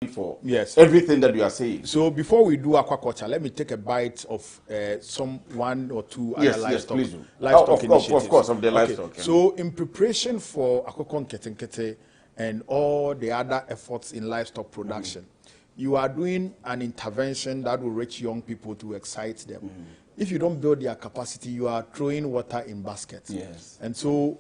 for everything that you are saying. So before we do aquaculture, let me take a bite of one or two other livestock, livestock initiatives. Of course, of the livestock. So in preparation for Akokon Ketenkete and all the other efforts in livestock production, you are doing an intervention that will reach young people to excite them. If you don't build their capacity, you are throwing water in baskets. Yes. And so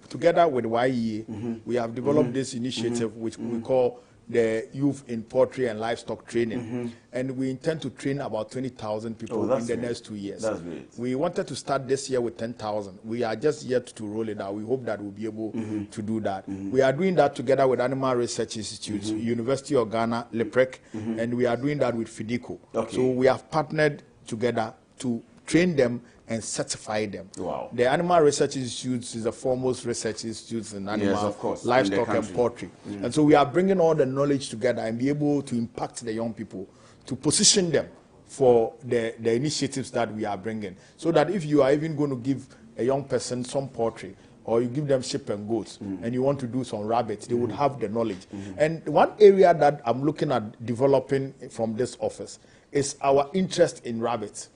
together with YEA, we have developed this initiative which we call the Youth in Poultry and Livestock Training. And we intend to train about 20,000 people in the next 2 years. That's great. We wanted to start this year with 10,000. We are just yet to roll it out. We hope that we'll be able to do that. We are doing that together with Animal Research Institutes, University of Ghana, LEPREC, and we are doing that with FIDICO. So we have partnered together to train them and certify them. Wow. The Animal Research Institute is the foremost research institute in animal, livestock, and poultry. And so we are bringing all the knowledge together and be able to impact the young people, to position them for the initiatives that we are bringing. So that if you are even going to give a young person some poultry, or you give them sheep and goats, and you want to do some rabbits, they would have the knowledge. And one area that I'm looking at developing from this office is our interest in rabbits.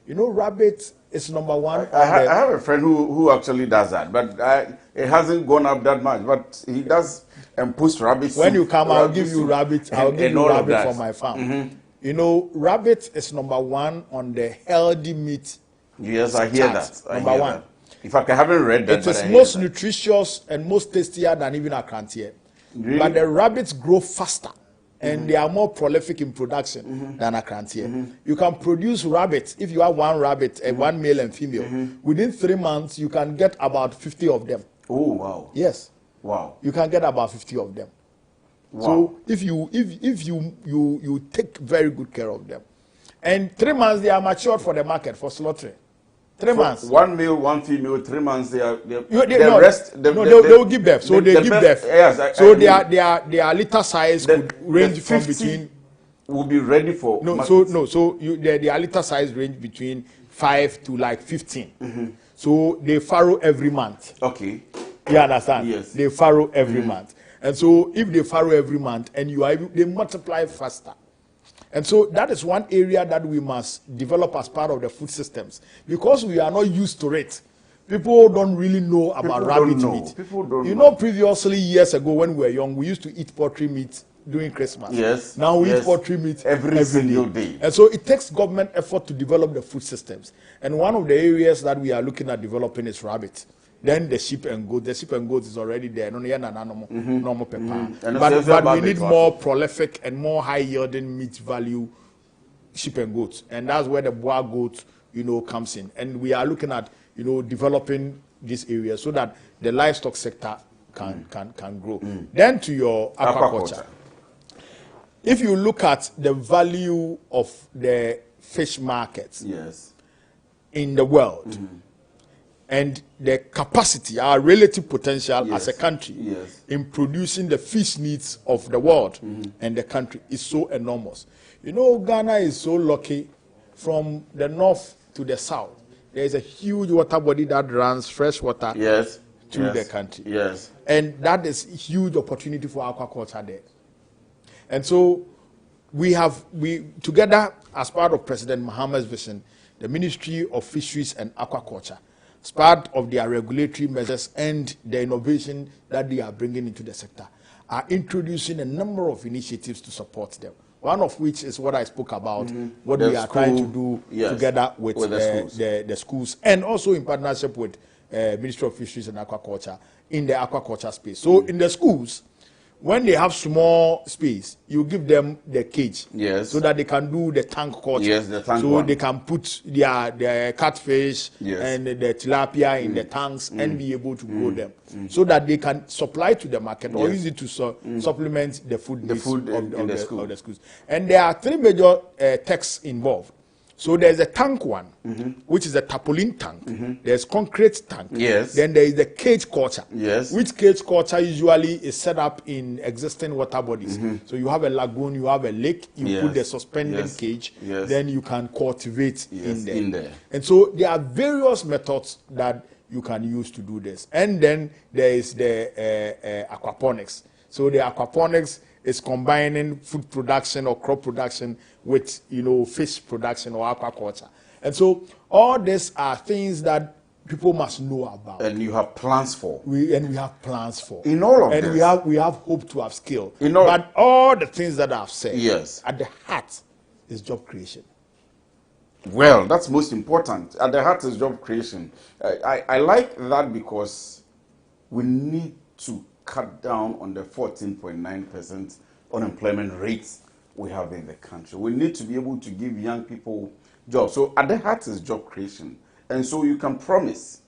You know, rabbits is number one. I have a friend who actually does that, but it hasn't gone up that much. But he does post rabbits. When you come, I'll give you rabbits. I'll give you rabbit from my farm. You know, rabbit is number one on the healthy meat. Yes, I hear that. Number one. In fact, I haven't read that. It is most nutritious and most tastier than even a crantier. Really? But the rabbits grow faster. And they are more prolific in production than a crantier. You can produce rabbits, if you have one rabbit, one male and female, within 3 months, you can get about 50 of them. Oh, wow. Yes. Wow. You can get about 50 of them. Wow. So if you take very good care of them. And 3 months, they are matured for the market, for slaughtering. 3 months. One male, one female, 3 months, they will give birth. So they give birth. Yes, so their litter size could range from between. Will be ready for. Their litter size range between 5 to like 15. So they farrow every month. Okay. You understand? Yes. They farrow every month. And so if they farrow every month and they multiply faster. And so that is one area that we must develop as part of the food systems. Because we are not used to it. People don't really know about rabbit meat. People don't know. You know, previously, years ago, when we were young, we used to eat poultry meat during Christmas. Yes. Now we eat poultry meat every single day. And so it takes government effort to develop the food systems. And one of the areas that we are looking at developing is rabbit. Then the sheep and goat. The sheep and goat is already there. But we need more prolific and more high-yielding meat value sheep and goats. And that's where the boar goat, comes in. And we are looking at, developing this area so that the livestock sector can grow. Then to your aquaculture. If you look at the value of the fish markets in the world, and the capacity, our relative potential as a country in producing the fish needs of the world and the country is so enormous. You know, Ghana is so lucky from the north to the south. There is a huge water body that runs fresh water through the country. Yes. And that is a huge opportunity for aquaculture there. And so we together, as part of President Mahama's vision, the Ministry of Fisheries and Aquaculture, as part of their regulatory measures and the innovation that they are bringing into the sector, are introducing a number of initiatives to support them. One of which is what I spoke about, what we are trying to do together with the schools, and also in partnership with Ministry of Fisheries and Aquaculture in the aquaculture space. So in the schools, when they have small space, you give them the cage so that they can do the tank culture. Yes, the tank so they can put their catfish and the tilapia in the tanks and be able to grow them so that they can supply to the market or use it to supplement the food needs of the schools. And there are 3 major techs involved. So there's a tank one, which is a tarpaulin tank. There's concrete tank. Then there is the cage culture, which cage culture usually is set up in existing water bodies. So you have a lagoon, you have a lake, you put the suspended cage, then you can cultivate in there. And so there are various methods that you can use to do this. And then there is the aquaponics. So the aquaponics is combining food production or crop production with, fish production or aquaculture. And so all these are things that people must know about. And you have plans for. We have plans for. In all of and this. we have hope to have skill. But all the things that I've said, yes, at the heart is job creation. Well, that's most important. At the heart is job creation. I like that because we need to cut down on the 14.9% unemployment rate we have in the country. We need to be able to give young people jobs. So at the heart is job creation. And so you can promise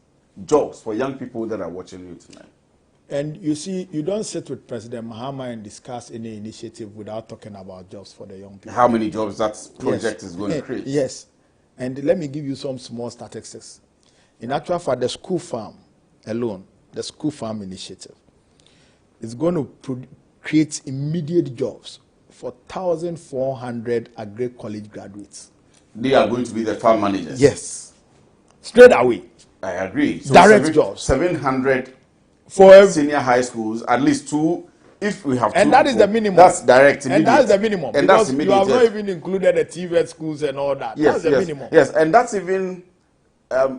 jobs for young people that are watching you tonight. And you see, you don't sit with President Mahama and discuss any initiative without talking about jobs for the young people. How many jobs that project is going to create. Yes. And let me give you some small statistics. In actual fact, the school farm alone, the school farm initiative, is going to create immediate jobs for 1,400 agri-college graduates. They are going to be the farm managers? Yes. Straight away. I agree. So direct jobs. 700 for senior high schools, at least 2. If we have 2, and that is the minimum. That's direct, immediate. And that's the minimum. And because that's immediate, you have not even included the TVET schools and all that. Yes, that's the minimum. Yes, and that's even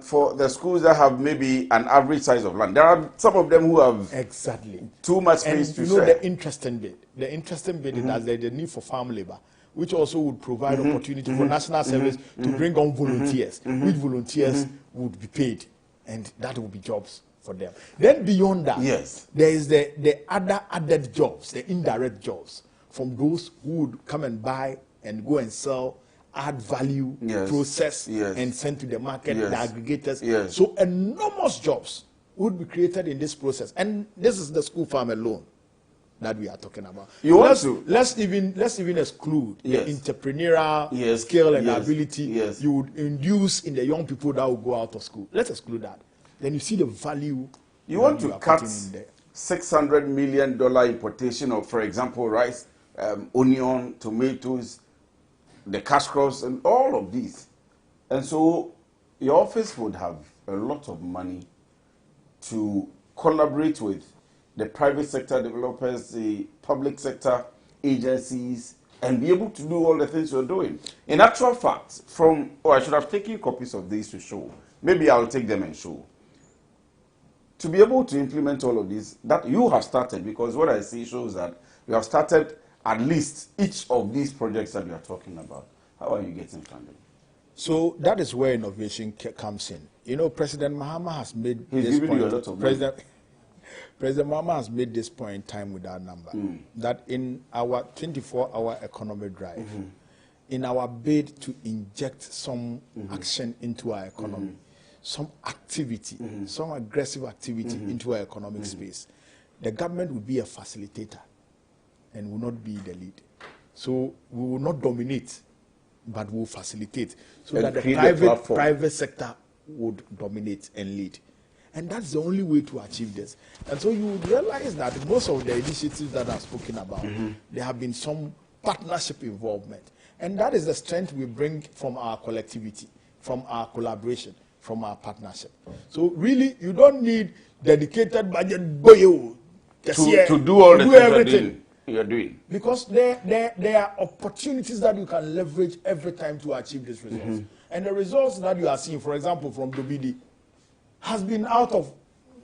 for the schools that have maybe an average size of land. There are some of them who have too much space to share. The interesting bit is that there's a need for farm labor, which also would provide opportunity for national service to bring on volunteers, which volunteers would be paid, and that will be jobs for them. Then beyond that, there is the other added jobs, the indirect jobs from those who would come and buy and go and sell, add value, process, and send to the market, the aggregators. So enormous jobs would be created in this process. And this is the school farm alone that we are talking about. Let's even exclude the entrepreneurial skill and ability you would induce in the young people that will go out of school. Let's exclude that. Then you see the value. You want to cut $600 million importation of, for example, rice, onion, tomatoes, the cash crops, and all of these. And so your office would have a lot of money to collaborate with the private sector developers, the public sector agencies, and be able to do all the things you're doing. In actual fact, I should have taken copies of these to show. Maybe I'll take them and show. To be able to implement all of this, that you have started, because what I see shows that you have started at least each of these projects that you are talking about. How are you getting funding? So that is where innovation comes in. President Mahama has made this point. You a lot of President Mahama has made this point in time with that number, that in our 24-hour economic drive, in our bid to inject some action into our economy, some activity, some aggressive activity into our economic space, the government will be a facilitator and will not be the lead. So we will not dominate, but we will facilitate so that the private sector would dominate and lead. And that's the only way to achieve this. And so you would realize that most of the initiatives that I've spoken about, there have been some partnership involvement. And that is the strength we bring from our collectivity, from our collaboration, from our partnership. So really, you don't need dedicated budget to do all the things everything you're doing. Because there are opportunities that you can leverage every time to achieve these results. And the results that you are seeing, for example, from Dobidi, has been out of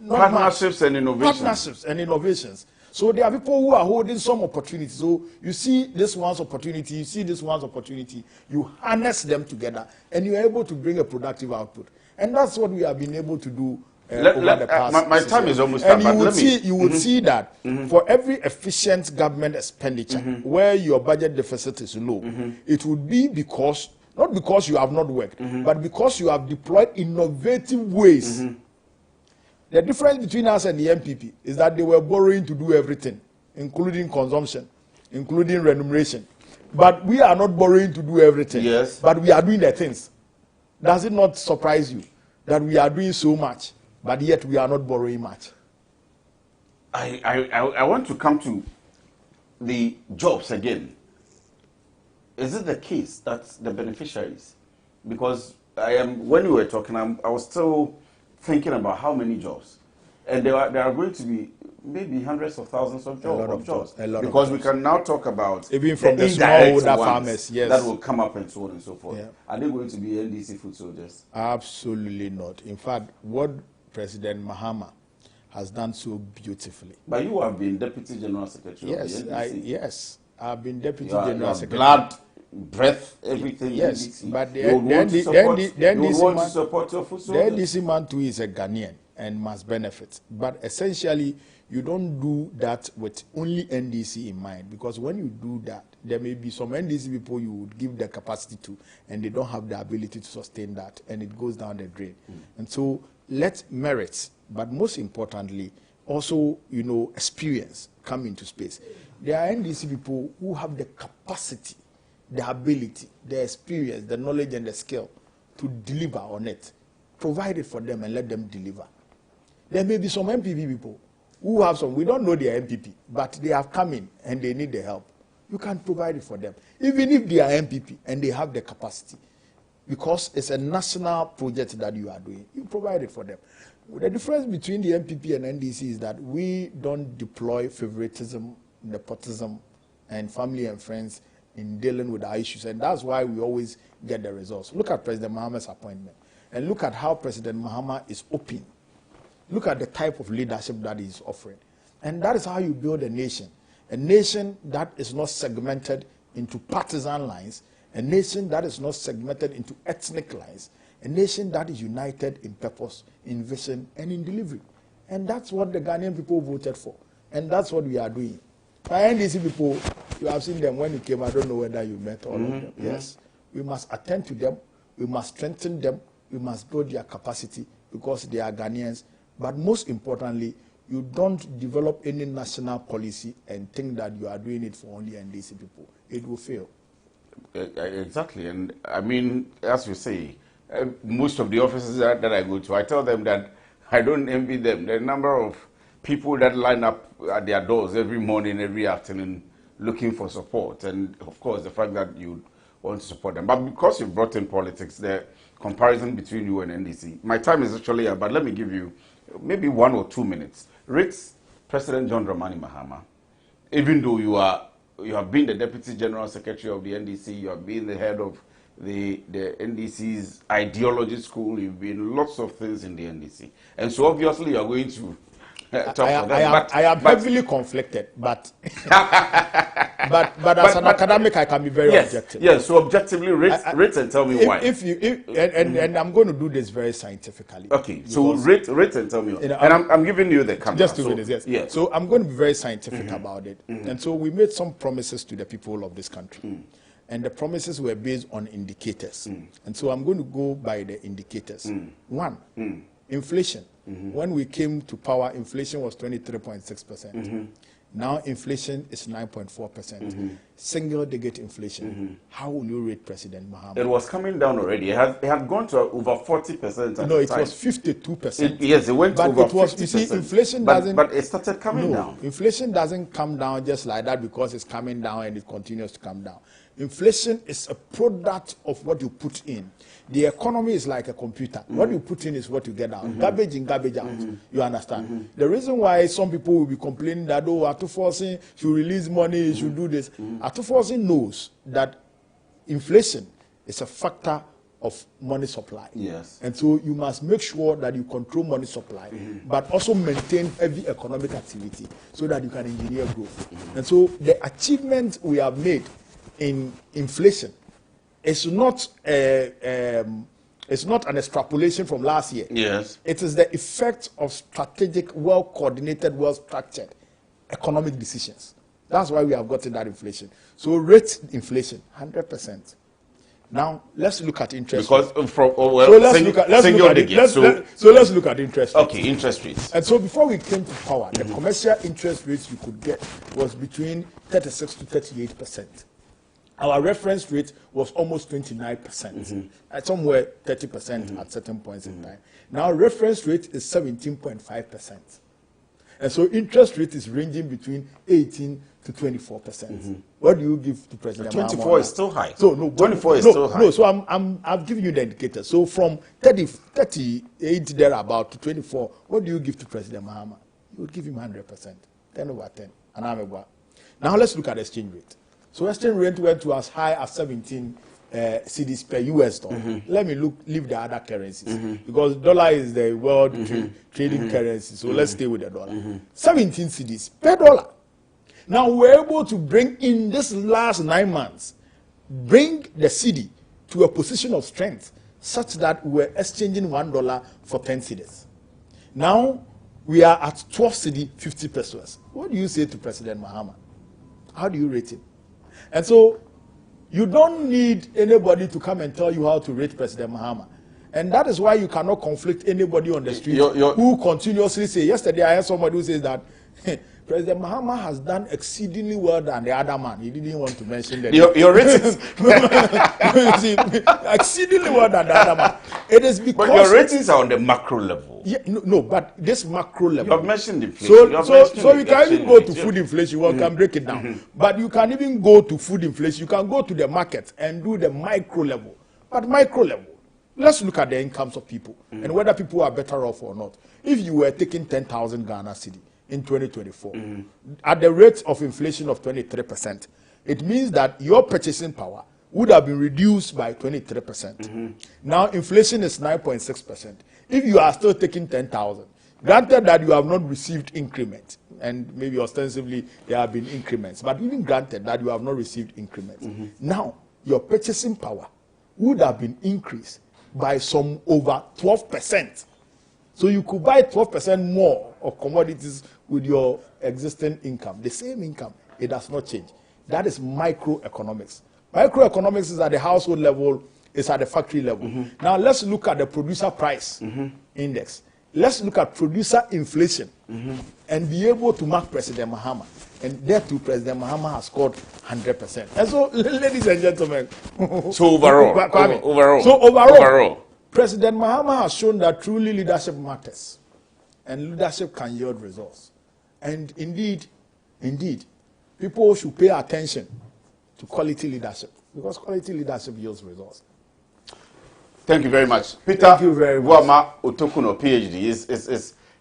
partnerships and innovations. Partnerships and innovations. So there are people who are holding some opportunities. So you see this one's opportunity, you see this one's opportunity, you harness them together, and you're able to bring a productive output. And that's what we have been able to do over the past. My time is almost up. And you would see that for every efficient government expenditure, where your budget deficit is low, it would be because, not because you have not worked, but because you have deployed innovative ways. The difference between us and the MPP is that they were borrowing to do everything, including consumption, including remuneration. But we are not borrowing to do everything. Yes. But we are doing the things. Does it not surprise you that we are doing so much, but yet we are not borrowing much? I want to come to the jobs again. Is it the case that the beneficiaries, because when you were talking, I was still thinking about how many jobs, and there are going to be maybe hundreds of thousands of jobs. A lot because of we can now talk about even from the indirect smallholder ones farmers, yes, that will come up and so on and so forth. Yeah. Are they going to be NDC foot soldiers? Absolutely not. In fact, what President Mahama has done so beautifully. But you have been Deputy General Secretary of the NDC. Yes, I've been Deputy General Secretary. Blood, breath, everything. Yes, NDC. but you would want to support your foot soldiers. The NDC man too is a Ghanaian and must benefit. But essentially, you don't do that with only NDC in mind, because when you do that, there may be some NDC people you would give the capacity to, and they don't have the ability to sustain that, and it goes down the drain. And so let merits, but most importantly, also, experience come into space. There are NDC people who have the capacity, the ability, the experience, the knowledge, and the skill to deliver on it. Provide it for them and let them deliver. There may be some MPP people who have we don't know their MPP, but they have come in and they need the help. You can provide it for them, even if they are MPP and they have the capacity. Because it's a national project that you are doing, you provide it for them. The difference between the MPP and NDC is that we don't deploy favoritism, nepotism, and family and friends in dealing with our issues, and that's why we always get the results. Look at President Mahama's appointment, and look at how President Mahama is open. Look at the type of leadership that he is offering, and that is how you build a nation that is not segmented into partisan lines, a nation that is not segmented into ethnic lines, a nation that is united in purpose, in vision, and in delivery. And that's what the Ghanaian people voted for, and that's what we are doing. By NDC people, you have seen them when you came. I don't know whether you met all of them. Yes, we must attend to them. We must strengthen them. We must build their capacity because they are Ghanaians. But most importantly, you don't develop any national policy and think that you are doing it for only NDC people. It will fail. Exactly. And I mean, as you say, most of the offices that I go to, I tell them that I don't envy them. The number of people that line up at their doors every morning, every afternoon, looking for support. And of course, the fact that you want to support them. But because you brought in politics, the comparison between you and NDC, my time is actually up, but let me give you maybe 1 or 2 minutes. Rate President John Dramani Mahama, even though you have been the Deputy General Secretary of the NDC, you have been the head of the NDC's ideology school, you've been lots of things in the NDC. And so obviously you are going to talk for them. I am heavily conflicted, but but as an academic, I can be very objective. Yes, so objectively rate and tell me why. And I'm going to do this very scientifically. Okay, so rate and tell me why. And I'm giving you the camera. Just 2 minutes, yes. Yeah. So I'm going to be very scientific about it. And so we made some promises to the people of this country. And the promises were based on indicators. And so I'm going to go by the indicators. One, inflation. When we came to power, inflation was 23.6%. Now inflation is 9.4%. Single-digit inflation. How will you rate President Mahama? It was coming down already. It had gone to over 40%. No, it was 52%. Yes, it went to over 50%. You see, inflation doesn't. But it started coming down. Inflation doesn't come down just like that because it's coming down and it continues to come down. Inflation is a product of what you put in. The economy is like a computer. What you put in is what you get out. Garbage in, garbage out. You understand? The reason why some people will be complaining that, oh, Atuforcing should release money, should do this. Atuforcing knows that inflation is a factor of money supply. Yes. And so you must make sure that you control money supply, but also maintain heavy economic activity so that you can engineer growth. And so the achievement we have made in inflation is not it's not an extrapolation from last year. Yes. It is the effect of strategic, well-coordinated, well-structured economic decisions. That's why we have gotten that inflation. So rate inflation, 100%. Now let's look at interest rates. Let's look at interest rates. Okay, interest rates. And so before we came to power, the commercial interest rates you could get was between 36 to 38%. Our reference rate was almost 29%, at somewhere 30% at certain points in time. Now reference rate is 17.5%. And so interest rate is ranging between 18 to 24%. What do you give to President Mahama? 24 is still high. So no, 24 is still high. No, so I'm giving you the indicator. So from 38 thereabout to 24, what do you give to President Mahama? you would give him 100%, 10 over 10. Now let's look at exchange rate. So exchange rate went to as high as 17 cedis per US dollar. Let me leave the other currencies because dollar is the world trading currency. So let's stay with the dollar. 17 cedis per dollar. Now we're able to bring in this last 9 months, bring the cedi to a position of strength such that we're exchanging $1 for 10 cedis. Now we are at 12 cedi 50 pesos. What do you say to President Mahama? How do you rate him? And so you don't need anybody to come and tell you how to rate President Mahama. And that is why you cannot conflict anybody on the street who continuously say, yesterday I heard somebody who says that President Mahama has done exceedingly well than the other man. He didn't want to mention that. Your ratings. Exceedingly well than the other man. It is because... But your ratings are on the macro level. Yeah, no, but this macro level. You have mentioned inflation. So you can even go to food inflation. One can break it down. But you can even go to food inflation. You can go to the market and do the micro level. But micro level, let's look at the incomes of people and whether people are better off or not. If you were taking 10,000 Ghana cedi in 2024, at the rate of inflation of 23%, it means that your purchasing power would have been reduced by 23%. Now inflation is 9.6%. If you are still taking 10,000, granted that you have not received increment, and maybe ostensibly there have been increments, but even granted that you have not received increments, now your purchasing power would have been increased by some over 12%. So you could buy 12% more of commodities with your existing income. The same income, it does not change. That is microeconomics. Microeconomics is at the household level, it's at the factory level. Now let's look at the producer price index. Let's look at producer inflation and be able to mark President Mahama. And there too, President Mahama has scored 100%. And so, ladies and gentlemen, so overall, President Mahama has shown that truly leadership matters, and leadership can yield results. And indeed, people should pay attention to quality leadership, because quality leadership yields results. Thank you very much. Peter Thank you very much. Wama Otokuno, PhD,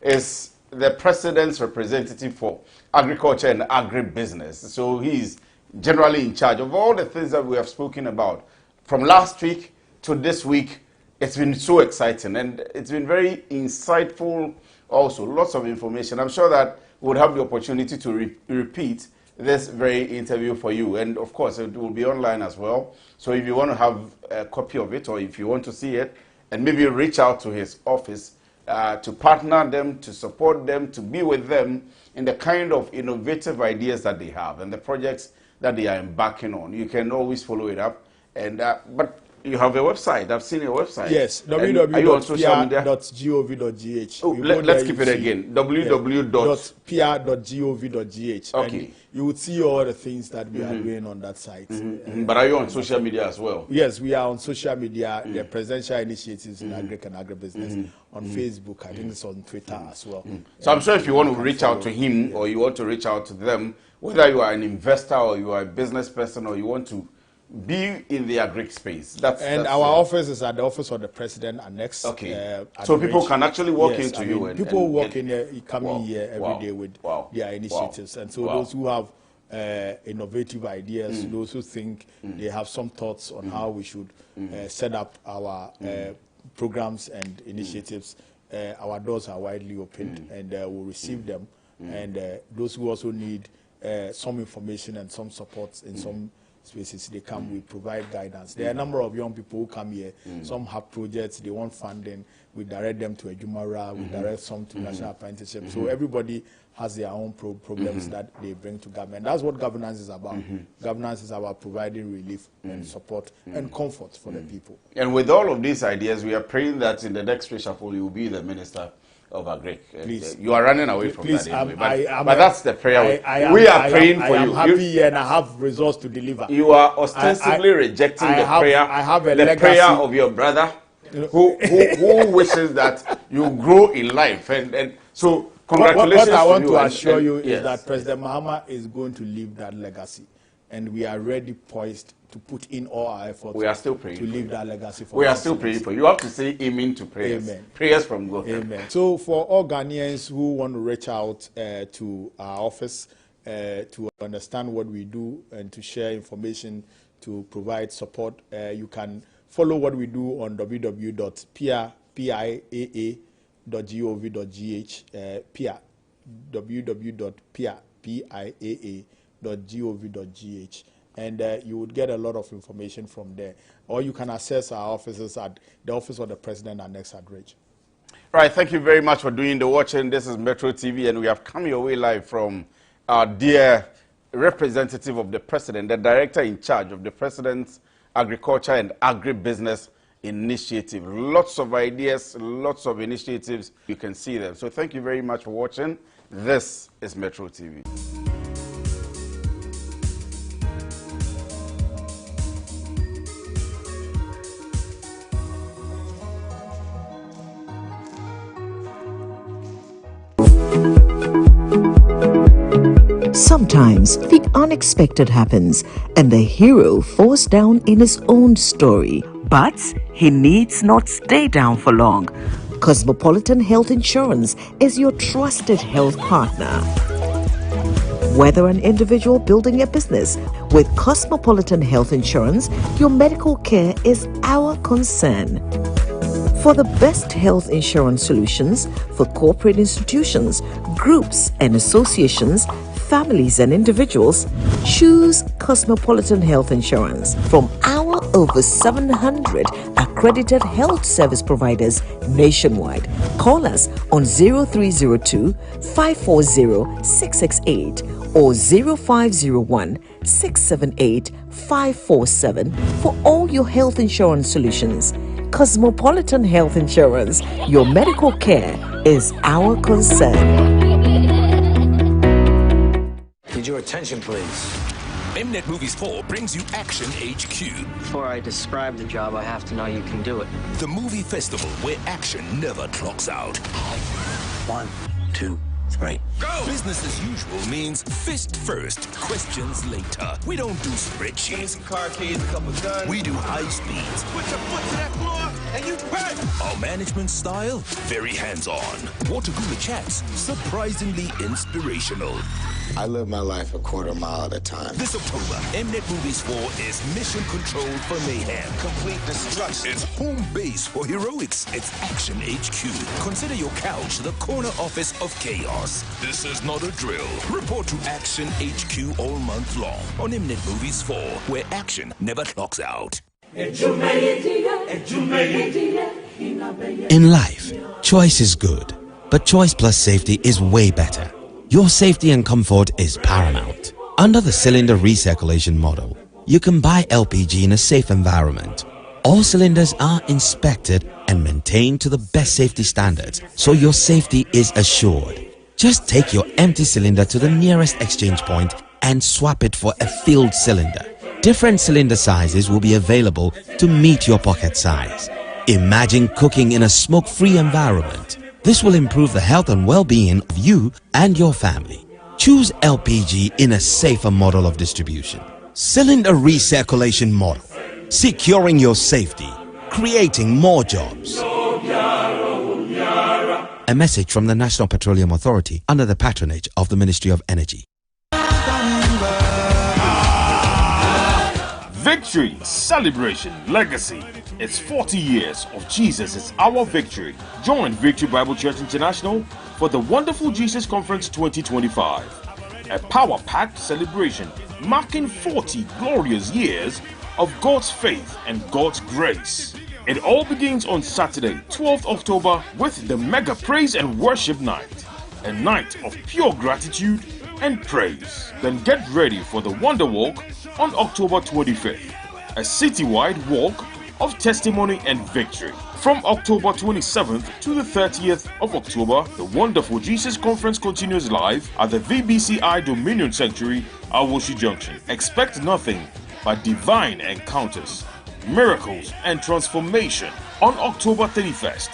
is the president's representative for agriculture and agribusiness. So he's generally in charge of all the things that we have spoken about. From last week to this week, it's been so exciting and it's been very insightful also. Lots of information. I'm sure that we'll have the opportunity to repeat this very interview for you. And of course, it will be online as well. So if you want to have a copy of it or if you want to see it, and maybe reach out to his office to partner them, to support them, to be with them in the kind of innovative ideas that they have and the projects that they are embarking on. You can always follow it up. And but you have a website. I've seen your website. Yes, www.pr.gov.gh. Oh, let's keep it again. www.pr.gov.gh. Okay. You would see all the things that we are doing on that site. But are you on social media as well? Yes, we are on social media, the presidential initiatives in agric and agribusiness. On Facebook, I think it's on Twitter as well. So I'm sure if you want to reach out to him or you want to reach out to them, whether you are an investor or you are a business person or you want to be in the agric space. That's our office is at the office of the president annex. Okay. So people can actually walk into you. And people walk in here, come in here every day with their initiatives. And so those who have innovative ideas, those who think they have some thoughts on how we should set up our programs and initiatives, our doors are widely opened and we'll receive them. And those who also need some information and some support in some spaces, they come, we provide guidance. There are a number of young people who come here. Some have projects, they want funding. We direct them to a Jumara, we direct some to national apprenticeship. So everybody has their own problems that they bring to government. That's what governance is about. Governance is about providing relief and support and comfort for the people. And with all of these ideas, we are praying that in the next reshuffle, you will be the minister of agric. Please. You are running away from that anyway. But that's the prayer. We are praying for you. I am happy and I have results to deliver. You are ostensibly rejecting the prayer. I have a legacy. Prayer of your brother who wishes that you grow in life. And so congratulations. What I want to assure you is that President Mahama is going to leave that legacy. and we are ready, poised to put in all our efforts. We are still praying to leave that legacy for We are still praying for you. You have to say amen to prayers. Amen. Prayers from God. Amen. So for all Ghanaians who want to reach out to our office to understand what we do and to share information to provide support, you can follow what we do on www.piaa.gov.gh, www.piaa.gov.gh, and you would get a lot of information from there. Or you can access our offices at the Office of the President Annex at Ridge. Right, thank you very much for doing the watching. This is Metro TV, and we have come your way live from our dear representative of the President, the Director in charge of the President's Agriculture and Agribusiness Initiative. Lots of ideas, lots of initiatives. You can see them. So thank you very much for watching. This is Metro TV. Sometimes the unexpected happens and the hero falls down in his own story. But he needs not stay down for long. Cosmopolitan Health Insurance is your trusted health partner. Whether an individual building a business, with Cosmopolitan Health Insurance, your medical care is our concern. For the best health insurance solutions for corporate institutions, groups and associations, families and individuals, choose Cosmopolitan Health Insurance from our over 700 accredited health service providers nationwide. Call us on 0302 540 668 or 0501 678 547 for all your health insurance solutions. Cosmopolitan Health Insurance, your medical care is our concern. Need your attention, please. Mnet Movies 4 brings you Action HQ. Before I describe the job, I have to know you can do it. The movie festival where action never clocks out. 1, 2, 3. Go! Business as usual means fist first, questions later. We don't do spreadsheets. Some carcades, a couple guns. We do high speeds. Put your foot to that floor and you burn. Our management style, very hands-on. Water cooler chats, surprisingly inspirational. I live my life a quarter mile at a time. This October, Mnet Movies 4 is mission control for mayhem. Complete destruction. It's home base for heroics. It's Action HQ. Consider your couch the corner office of chaos. This is not a drill. Report to Action HQ all month long on Mnet Movies 4, where action never clocks out. In life, choice is good, but choice plus safety is way better. Your safety and comfort is paramount. Under the cylinder recirculation model, you can buy LPG in a safe environment. All cylinders are inspected and maintained to the best safety standards, so your safety is assured. Just take your empty cylinder to the nearest exchange point and swap it for a filled cylinder. Different cylinder sizes will be available to meet your pocket size. Imagine cooking in a smoke-free environment. This will improve the health and well-being of you and your family. Choose LPG in a safer model of distribution. Cylinder recirculation model. Securing your safety. Creating more jobs. A message from the National Petroleum Authority under the patronage of the Ministry of Energy. Victory, celebration, legacy. It's 40 years of Jesus is our victory. Join Victory Bible Church International for the Wonderful Jesus Conference 2025. A power-packed celebration marking 40 glorious years of God's faith and God's grace. It all begins on Saturday, 12th October with the Mega Praise and Worship Night, a night of pure gratitude and praise. Then get ready for the Wonder Walk on October 25th, a citywide walk of testimony and victory. From October 27th to the 30th of October, the Wonderful Jesus Conference continues live at the VBCI Dominion Sanctuary, Awoshi Junction. Expect nothing but divine encounters, miracles and transformation. On October 31st,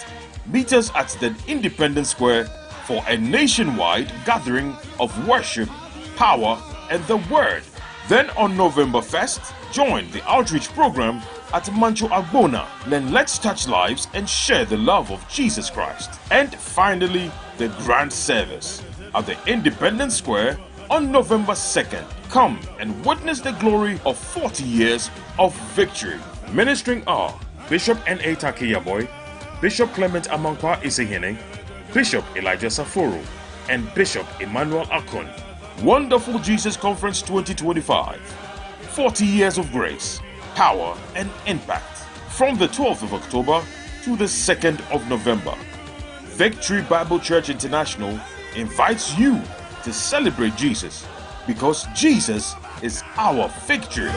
meet us at the Independence Square for a nationwide gathering of worship, power and the word. Then on November 1st, join the outreach program at Mancho Agbona. Then let's touch lives and share the love of Jesus Christ. And finally, the grand service at the Independence Square on November 2nd. Come and witness the glory of 40 years of victory. Ministering are Bishop N.A. Takiyaboy, Bishop Clement Amankwa Isehene, Bishop Elijah Saforo, and Bishop Emmanuel Akon. Wonderful Jesus Conference 2025. 40 years of grace, power, and impact. From the 12th of October to the 2nd of November. Victory Bible Church International invites you to celebrate Jesus, because Jesus is our victory.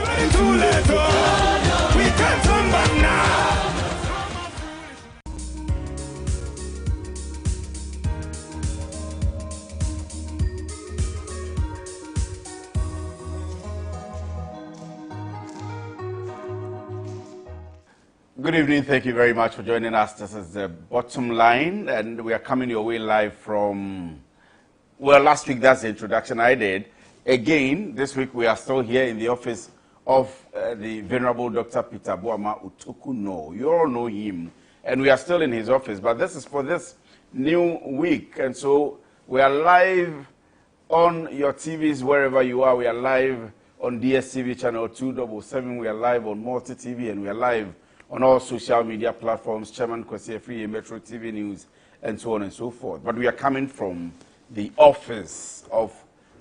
Good evening. Thank you very much for joining us. This is the Bottom Line, and we are coming your way live from, well, last week that's the introduction I did. Again, this week we are still here in the office of the Venerable Dr. Peter Boama Utokuno. You all know him, and we are still in his office, but this is for this new week, and so we are live on your TVs wherever you are. We are live on DSTV channel 277. We are live on Multi TV, and we are live on all social media platforms, Chairman Kwesi Free, Metro TV News, and so on and so forth. But we are coming from the office of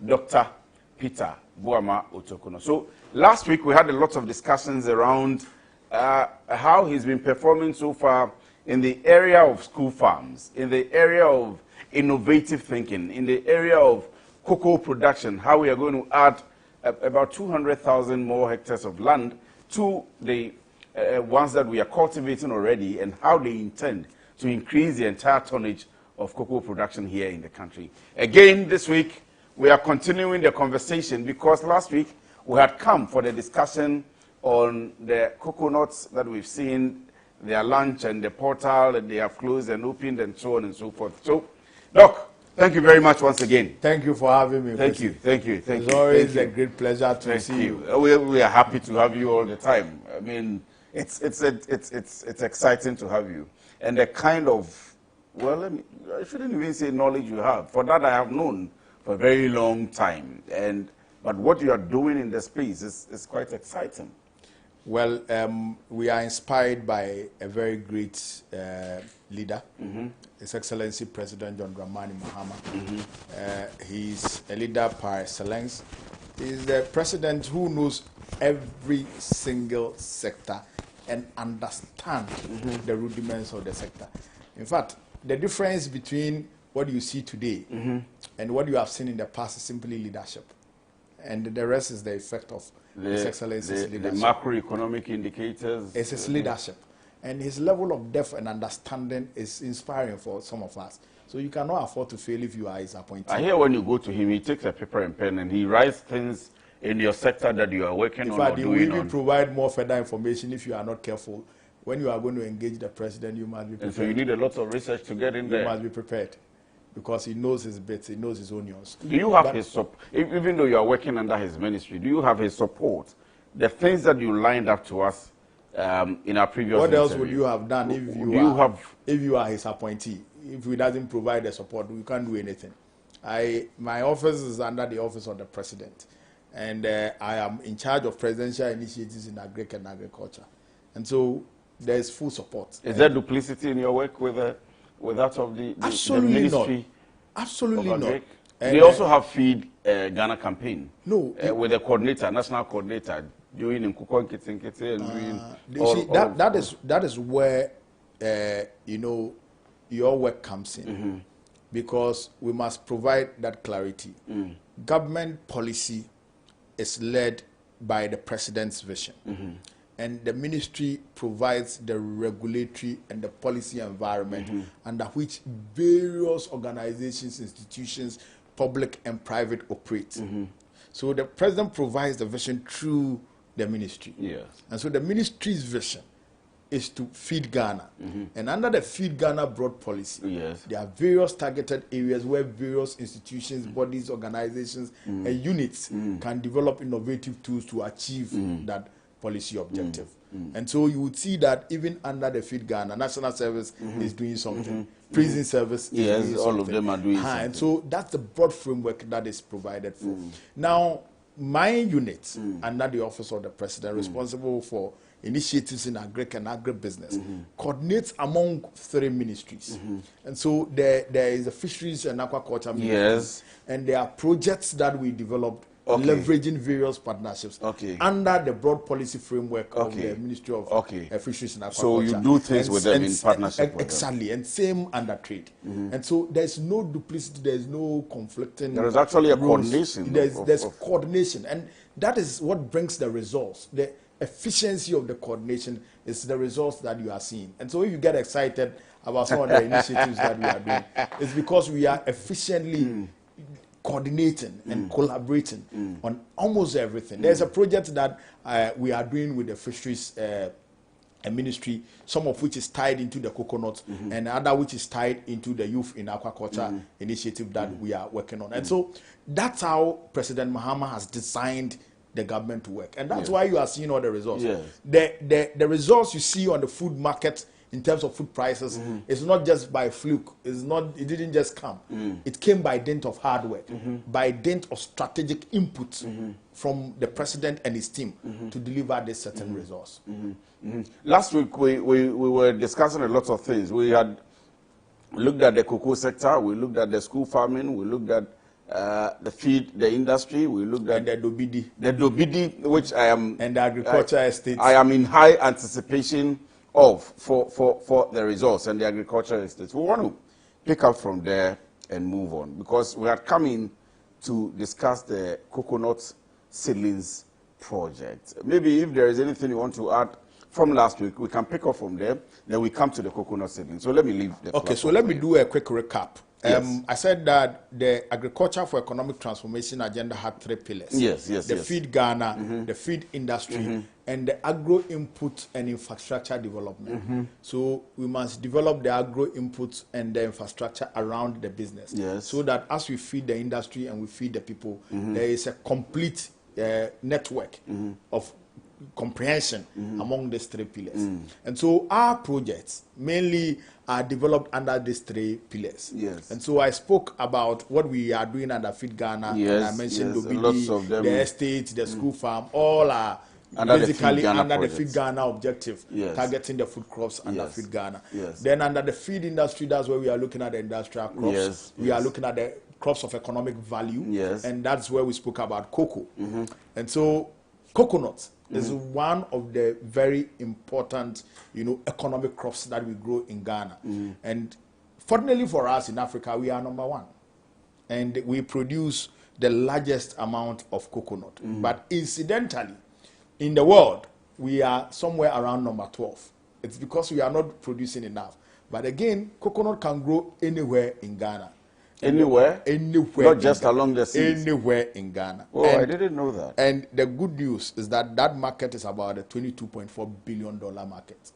Dr. Peter Boama Utokuno. So last week we had a lot of discussions around how he's been performing so far in the area of school farms, in the area of innovative thinking, in the area of cocoa production, how we are going to add about 200,000 more hectares of land to the ones that we are cultivating already, and how they intend to increase the entire tonnage of cocoa production here in the country. Again, this week, we are continuing the conversation, because last week we had come for the discussion on the coconuts that we've seen, their launch and the portal that they have closed and opened and so on and so forth. So, Doc, thank you very much once again. Thank you for having me. Thank you. It's always a great pleasure to see you. We are happy to have you all the time. I mean, it's exciting to have you, and the kind of, well, I shouldn't even say knowledge you have. For that, I have known for a very long time, but what you are doing in the space is quite exciting. Well, we are inspired by a very great leader, His Excellency President John Dramani Mahama. He's a leader par excellence. He's the president who knows every single sector and understands the rudiments of the sector. In fact, the difference between what you see today and what you have seen in the past is simply leadership. And the rest is the effect of His Excellency's leadership. The macroeconomic indicators. It's his leadership. And his level of depth and understanding is inspiring for some of us. So you cannot afford to fail if you are his appointee. I hear when you go to him, he takes a paper and pen and he writes things in your sector that you are working on. In fact, he will even provide more further information if you are not careful. When you are going to engage the president, you must be prepared. And so you need a lot of research to get in there. You must be prepared, because he knows his bits, he knows his onions. Do you have his support? Even though you are working under his ministry, do you have his support? The things that you lined up to us in our previous What else interview, would you have done if you are his appointee? If he doesn't provide the support, we can't do anything. My office is under the office of the president, and I am in charge of presidential initiatives in agric and agriculture, and so there is full support. Is there duplicity in your work with that of the ministry? Not. Absolutely not. They also have Feed Ghana campaign. No, with a coordinator, national coordinator, doing in Kukon Kitten and doing. That is where your work comes in, because we must provide that clarity. Government policy is led by the president's vision, and the ministry provides the regulatory and the policy environment under which various organizations, institutions, public and private operate. So the president provides the vision through the ministry. Yes. And so the ministry's vision is to feed Ghana. And under the Feed Ghana broad policy, Yes. there are various targeted areas where various institutions, bodies, organizations, and units can develop innovative tools to achieve that policy objective. And so you would see that even under the Feed Ghana, National Service is doing something. Prison Service is doing something. All of them are doing something. And so that's the broad framework that is provided for. Now, my unit under the Office of the President, responsible for initiatives in agric and agribusiness, coordinates among 3 ministries. And so there is a fisheries and aquaculture ministry, and there are projects that we developed leveraging various partnerships under the broad policy framework of the Ministry of Fisheries and Aquaculture. So you do things with them in partnership with exactly, them. and same under trade. And so there's no duplicity, there's no conflicting. There is actually a rules. coordination. There's coordination, and that is what brings the results. The efficiency of the coordination is the results that you are seeing. And so if you get excited about some of the initiatives that we are doing, it's because we are efficiently coordinating and collaborating on almost everything. There's a project that we are doing with the fisheries ministry, some of which is tied into the coconut, and other which is tied into the youth in aquaculture initiative that we are working on. And so that's how President Mahama has designed the government to work, and that's why you are seeing all the results. The results you see on the food market in terms of food prices is not just by fluke. It didn't just come. It came by dint of hard work, by dint of strategic input from the president and his team to deliver these certain results. Last week we were discussing a lot of things. We had looked at the cocoa sector, we looked at the school farming, we looked at the industry, we looked at the Dobidi. The Dobidi, which I am, and the agriculture estates. I am in high anticipation of for the results and the agriculture estates. We want to pick up from there and move on, because we had come in to discuss the coconut seedlings project. Maybe if there is anything you want to add from last week, we can pick up from there. Then we come to the coconut seedlings. So let me leave the Okay, so let me do a quick recap. I said that the Agriculture for Economic Transformation agenda had 3 pillars. The Feed Ghana, the feed industry, and the agro input and infrastructure development. So we must develop the agro input and the infrastructure around the business, so that as we feed the industry and we feed the people, there is a complete network of comprehension among these 3 pillars. And so our projects mainly are developed under these 3 pillars. And so I spoke about what we are doing under Feed Ghana, and I mentioned the estate, the school farm, all are basically under the Feed Ghana objective, targeting the food crops under Feed Ghana. Then under the feed industry, that's where we are looking at the industrial crops. We are looking at the crops of economic value, and that's where we spoke about cocoa. And so coconuts is one of the very important, economic crops that we grow in Ghana. And fortunately for us in Africa, we are number 1. And we produce the largest amount of coconut. But incidentally, in the world, we are somewhere around number 12. It's because we are not producing enough. But again, coconut can grow anywhere in Ghana. Anywhere? Anywhere. Not just along the seas? Anywhere in Ghana. Oh, I didn't know that. And the good news is that that market is about a $22.4 billion market.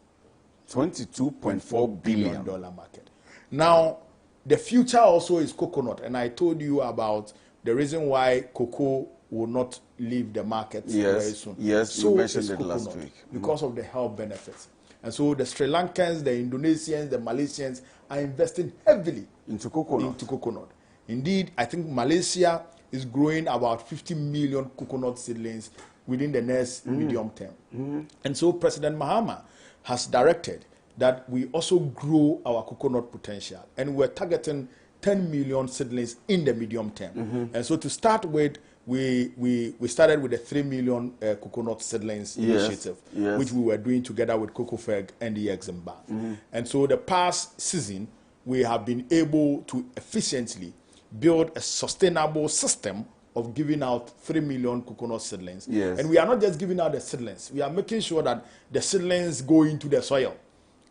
$22.4 billion market. Now, the future also is coconut. And I told you about the reason why cocoa will not leave the market very soon. So you mentioned it last week. Because of the health benefits. And so the Sri Lankans, the Indonesians, the Malaysians are investing heavily into coconut. Indeed, I think Malaysia is growing about 50 million coconut seedlings within the next medium term. And so President Mahama has directed that we also grow our coconut potential. And we're targeting 10 million seedlings in the medium term. And so to start with, we started with the 3 million coconut seedlings initiative, which we were doing together with CocoFeg and the Exim Bank. And so the past season, we have been able to efficiently build a sustainable system of giving out 3 million coconut seedlings. And we are not just giving out the seedlings. We are making sure that the seedlings go into the soil.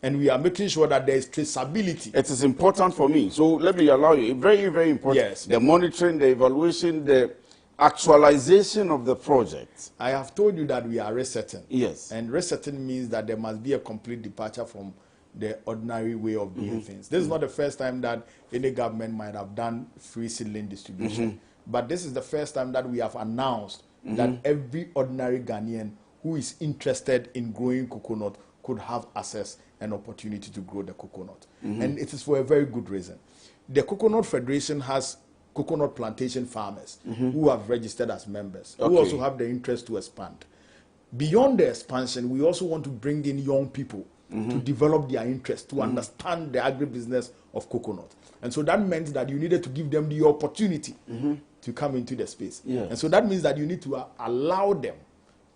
And we are making sure that there is traceability. It is important for me. So let me allow you. Very, very important. Yes. The monitoring, the evaluation, the actualization of the project. I have told you that we are resetting. Yes. And resetting means that there must be a complete departure from the ordinary way of doing things. This is not the first time that any government might have done free seedling distribution. But this is the first time that we have announced that every ordinary Ghanaian who is interested in growing coconut could have access and opportunity to grow the coconut. And it is for a very good reason. The Coconut Federation has coconut plantation farmers who have registered as members, who also have the interest to expand. Beyond the expansion, we also want to bring in young people to develop their interest, to understand the agribusiness of coconut. And so that meant that you needed to give them the opportunity to come into the space. Yes. And so that means that you need to allow them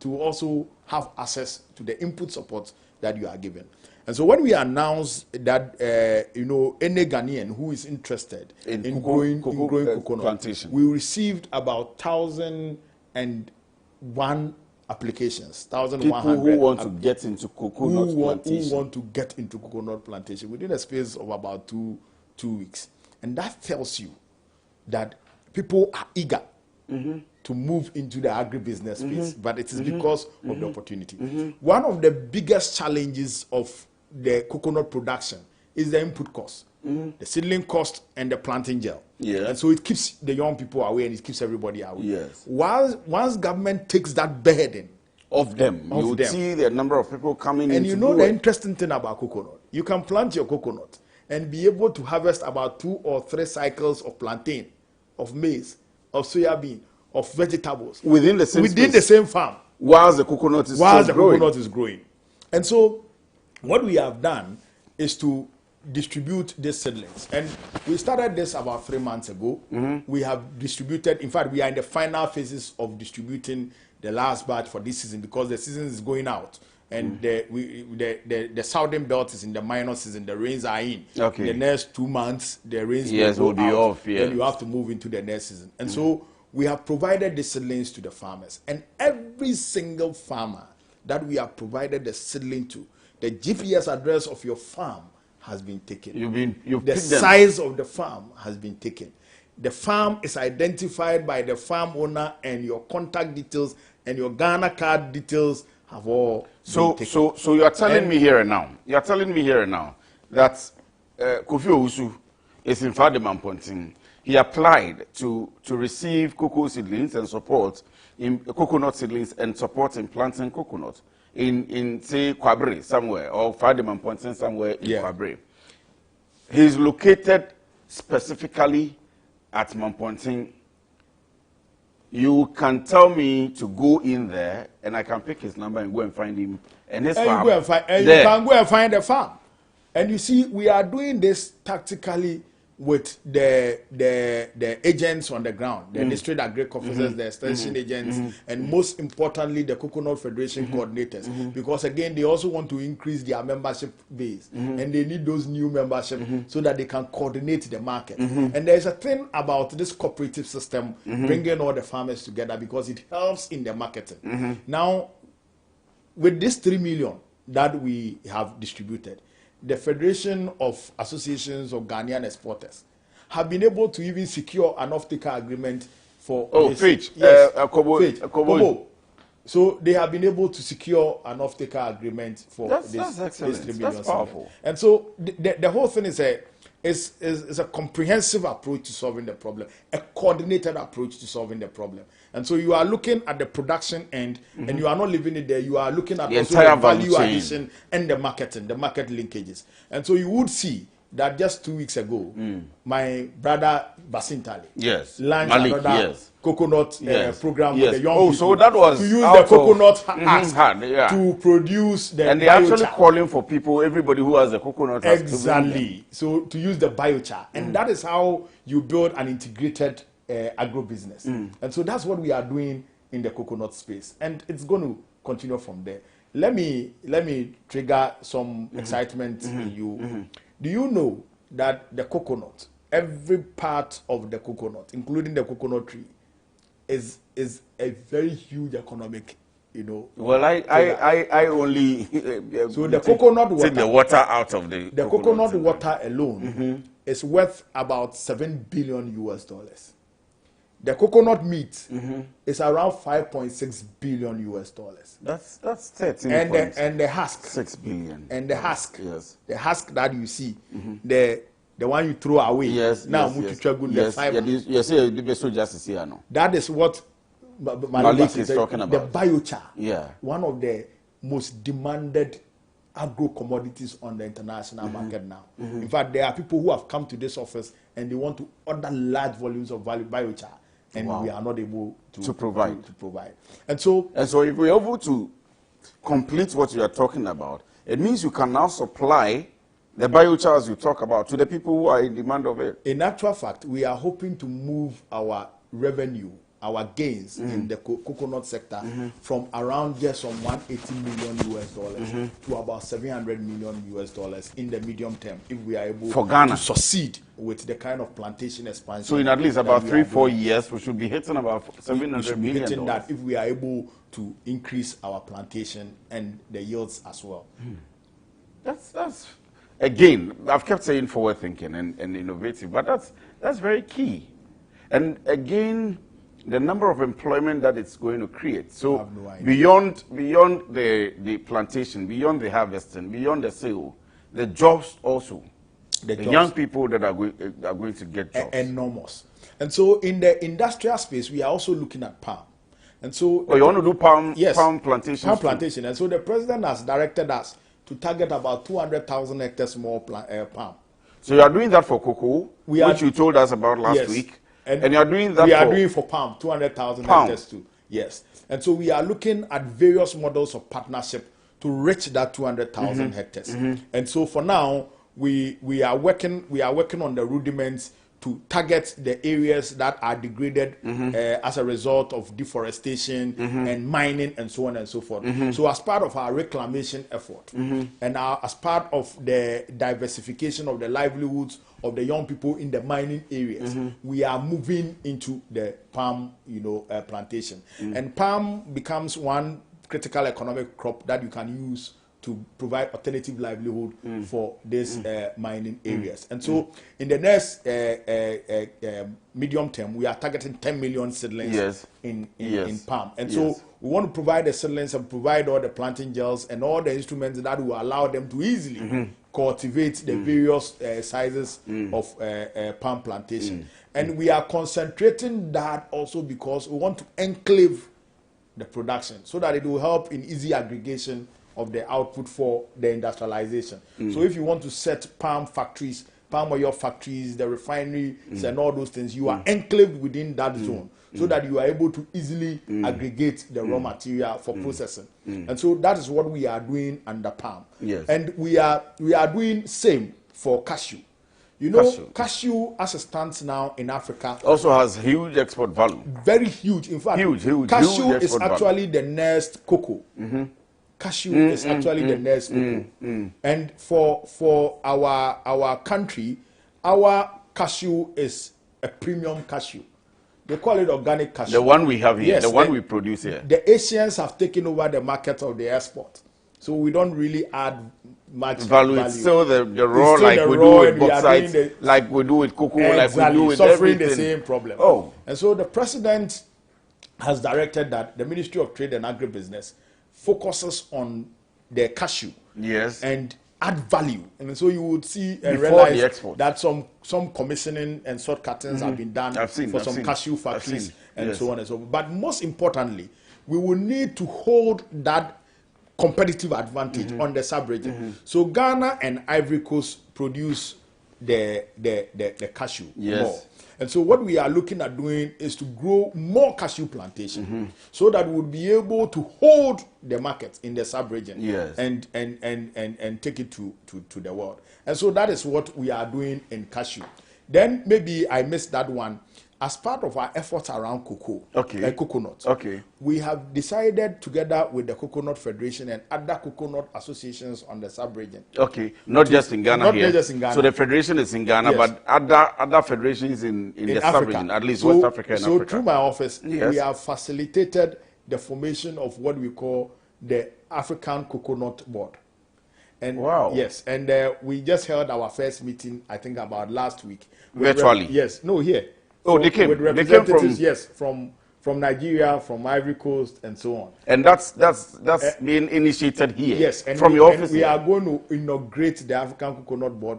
to also have access to the input support that you are given. And so when we announced that, any Ghanaian who is interested in growing coconut plantation, we received about 1,001 applications, 1,100 people who want to get into coconut plantation. Who want to get into coconut plantation within a space of about two weeks. And that tells you that people are eager to move into the agribusiness space, but it is because of the opportunity. One of the biggest challenges of the coconut production is the input cost, the seedling cost and the planting gel. Yeah. And so it keeps the young people away and it keeps everybody away. Yes. Once government takes that burden of them, you would see the number of people coming in. And you know the interesting thing about coconut, you can plant your coconut and be able to harvest about 2 or 3 cycles of plantain, of maize, of soya bean, of vegetables within the same farm, whilst the coconut is coconut is growing. And so what we have done is to distribute these seedlings, and we started this about 3 months ago. We have distributed, in fact we are in the final phases of distributing the last batch for this season, because the season is going out and the southern belt is in the minor season. The rains are in. In the next 2 months the rains will be off. Then you have to move into the next season. And so we have provided the seedlings to the farmers, and every single farmer that we have provided the seedling to, the GPS address of your farm has been taken. The size of the farm has been taken. The farm is identified by the farm owner, and your contact details and your Ghana card details have all been taken. So you are telling me here and now. You are telling me here and now that Kofi Owusu is in Fadiman. He applied to receive cocoa seedlings and support in coconut seedlings and support in planting coconut in say Kwabre somewhere, or Fadiman Ponting somewhere in Kwabre. He is located specifically at Mamponting. You can tell me to go in there, and I can pick his number and go and find him and his farm. You can go and find the farm. And you see, we are doing this tactically with the agents on the ground, the district agric officers, the extension agents, and most importantly, the Coconut Federation coordinators. Because again, they also want to increase their membership base, and they need those new membership so that they can coordinate the market. And there's a thing about this cooperative system bringing all the farmers together, because it helps in the marketing. Now, with this 3 million that we have distributed, the Federation of Associations of Ghanaian Exporters have been able to even secure an off-taker agreement for Kobo. So they have been able to secure an off-taker agreement for this 3 million. That's powerful. And so the whole thing is a comprehensive approach to solving the problem, a coordinated approach to solving the problem. And so you are looking at the production end, and you are not leaving it there. You are looking at the entire value addition and the marketing, the market linkages. And so you would see that just 2 weeks ago, my brother Basintali launched another coconut program with the young people. So that was to use the coconut ask to produce the and they're actually calling for people, everybody who has a coconut. Exactly. So to use the biochar, and that is how you build an integrated agro-business. And so that's what we are doing in the coconut space, and it's going to continue from there. Let me trigger some excitement in you. Do you know that the coconut, every part of the coconut, including the coconut tree, is a very huge economic, Well, I only so the coconut water, take the water out of the coconut water alone is worth about $7 billion. The coconut meat is around 5.6 billion US dollars. That's 13. And the husk 6 billion. And the husk, yes, the husk that you see, the one you throw away. Yes, now yes. The fiber. Yes, That is what Malik is talking about. The biochar. Yeah, one of the most demanded agro commodities on the international market now. In fact, there are people who have come to this office and they want to order large volumes of biochar, and we are not able to provide. And so if we're able to complete what you are talking about, it means you can now supply the biochar as you talk about to the people who are in demand of it. In actual fact, we are hoping to move our revenue, our gains in the coconut sector from around just some 180 million US dollars to about 700 million US dollars in the medium term if we are able to succeed with the kind of plantation expansion. So in at least about 3-4 years, we should be hitting about 700 million. Hitting that if we are able to increase our plantation and the yields as well. That's again, I've kept saying forward thinking and innovative, but that's very key. And again, the number of employment that it's going to create. So beyond the plantation, beyond the harvesting, beyond the sale, the jobs also. The young people that are going to get jobs. Enormous. And so in the industrial space, we are also looking at palm. And so you want to do palm plantation? Palm plantation. And so the president has directed us to target about 200,000 hectares more palm. So you are doing that for cocoa, which you told us about last week. And you are doing that doing for palm, 200,000 hectares too. Yes. And so we are looking at various models of partnership to reach that 200,000 hectares. And so for now, we are working on the rudiments to target the areas that are degraded as a result of deforestation and mining and so on and so forth. So as part of our reclamation effort and as part of the diversification of the livelihoods of the young people in the mining areas, we are moving into the palm, plantation. And palm becomes one critical economic crop that you can use to provide alternative livelihood for these mining areas. And so in the next medium term, we are targeting 10 million seedlings in palm. And so we want to provide the seedlings and provide all the planting gels and all the instruments that will allow them to easily cultivate the various sizes of palm plantation. And we are concentrating that also because we want to enclave the production so that it will help in easy aggregation of the output for the industrialization. So if you want to set palm factories, palm oil factories, the refineries and all those things, you are enclaved within that zone so that you are able to easily aggregate the raw material for processing. And so that is what we are doing under palm. And we are doing same for cashew. Cashew as it stands now in Africa also has huge export value. Very huge. In fact, cashew is actually the next cocoa. Cashew is actually the next cocoa. And for our country, our cashew is a premium cashew. They call it organic cashew. The one we have here, the one we produce here. The Asians have taken over the market of the export. So we don't really add much value. It's still the raw, like we do with bauxite, like we do with cocoa, like we do with suffering the same problem. And so the president has directed that the Ministry of Trade and Agribusiness focuses on the cashew and add value. And so you would see and realize that some commissioning and sort cuttings have been done for some cashew factories and so on and so forth. But most importantly, we will need to hold that competitive advantage on the sub-region. So Ghana and Ivory Coast produce the cashew more. And so what we are looking at doing is to grow more cashew plantation so that we'll be able to hold the market in the sub-region and take it to the world. And so that is what we are doing in cashew. Then maybe I missed that one. As part of our efforts around coconut, we have decided together with the Coconut Federation and other coconut associations on the sub-region. Not just in Ghana here. Not just in Ghana. So the federation is in Ghana, but other federations in the sub-region, at least West Africa and Africa. So through my office, we have facilitated the formation of what we call the African Coconut Board. And we just held our first meeting, I think about last week. Virtually? Here. Oh, they came. With They came representatives, yes, from Nigeria, from Ivory Coast, and so on. And that's being initiated here. Yes, and from your office. We are going to inaugurate the African Coconut Board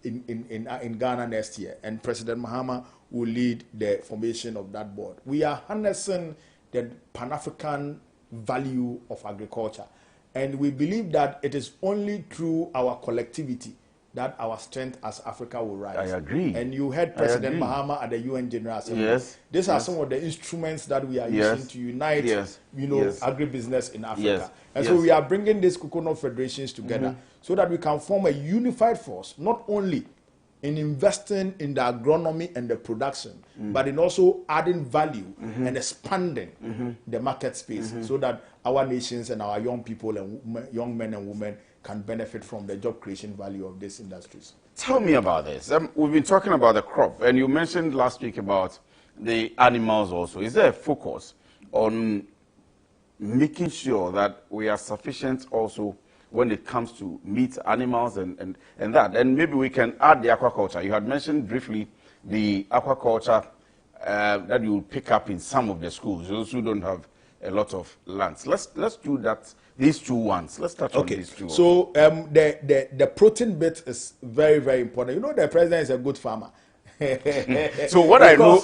in Ghana next year, and President Mahama will lead the formation of that board. We are harnessing the Pan-African value of agriculture, and we believe that it is only through our collectivity that our strength as Africa will rise. I agree. And you heard President Mahama at the UN General Assembly. Yes. These are some of the instruments that we are using to unite, agribusiness in Africa. Yes. And so we are bringing these coconut federations together so that we can form a unified force, not only in investing in the agronomy and the production, but in also adding value and expanding the market space so that our nations and our young people and young men and women can benefit from the job creation value of these industries. Tell me about this. We've been talking about the crop, and you mentioned last week about the animals also. Is there a focus on making sure that we are sufficient also when it comes to meat, animals, and that? And maybe we can add the aquaculture. You had mentioned briefly the aquaculture that you will pick up in some of the schools, those who don't have a lot of lands. Let's do that. These two ones. Let's touch on these two. So the protein bit is very, very important. You know, the president is a good farmer. So what I know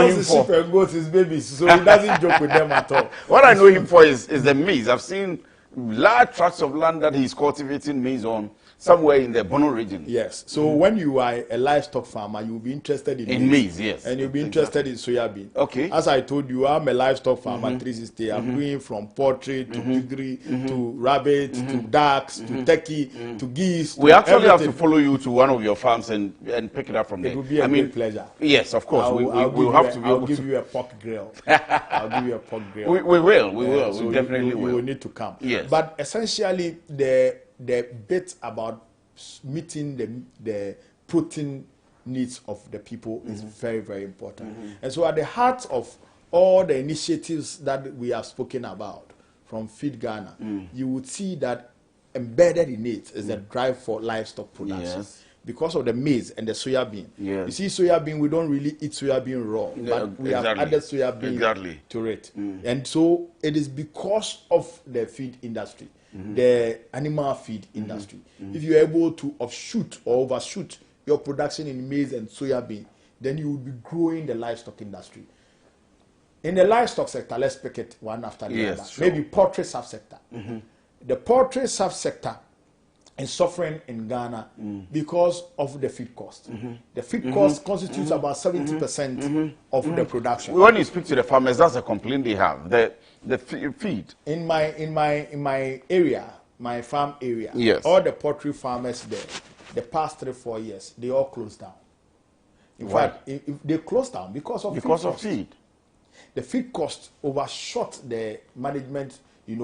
him for, sheep and goats is babies, so he doesn't joke with them at all. What I know him for is the maize. I've seen large tracts of land that he's cultivating maize on somewhere in the Bono region. Yes. So when you are a livestock farmer, you'll be interested in maize, yes. And you'll be interested in soybean. Okay. As I told you, I'm a livestock farmer, 360. I'm doing from poultry to piggery to rabbit to ducks to turkey to geese. We actually have to follow you to one of your farms and pick it up from there. It would be a great pleasure. Yes, of course. We'll have to be able to. I'll give you a pork grill. I'll give you a pork grill. We will. We will. So we definitely will. You will need to come. Yes. But essentially, the bit about meeting the protein needs of the people is very, very important. And so at the heart of all the initiatives that we have spoken about from Feed Ghana, you would see that embedded in it is the drive for livestock production. Yes. Because of the maize and the soybean. Yes. You see, soybean, we don't really eat soybean raw, but we have added soybean to it. And so it is because of the feed industry, the animal feed industry. If you're able to offshoot or overshoot your production in maize and soybean, then you will be growing the livestock industry. In the livestock sector, let's pick it one after the other. Sure. Maybe poultry subsector. The poultry subsector is suffering in Ghana because of the feed cost. The feed cost constitutes about 70% of the production. When you speak to the farmers, that's a complaint they have. The feed. In my area, my farm area, yes, all the poultry farmers there, the past 3-4 years, they all closed down. In fact, they closed down because of feed. The feed cost overshot the management,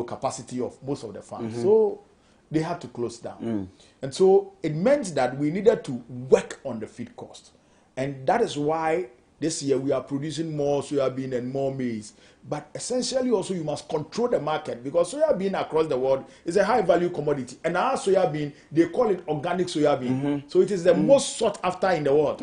capacity of most of the farms. So they had to close down. And so it meant that we needed to work on the feed cost. And that is why this year we are producing more soybean and more maize. But essentially also you must control the market, because soybean across the world is a high value commodity. And our soybean, they call it organic soybean. So it is the most sought after in the world.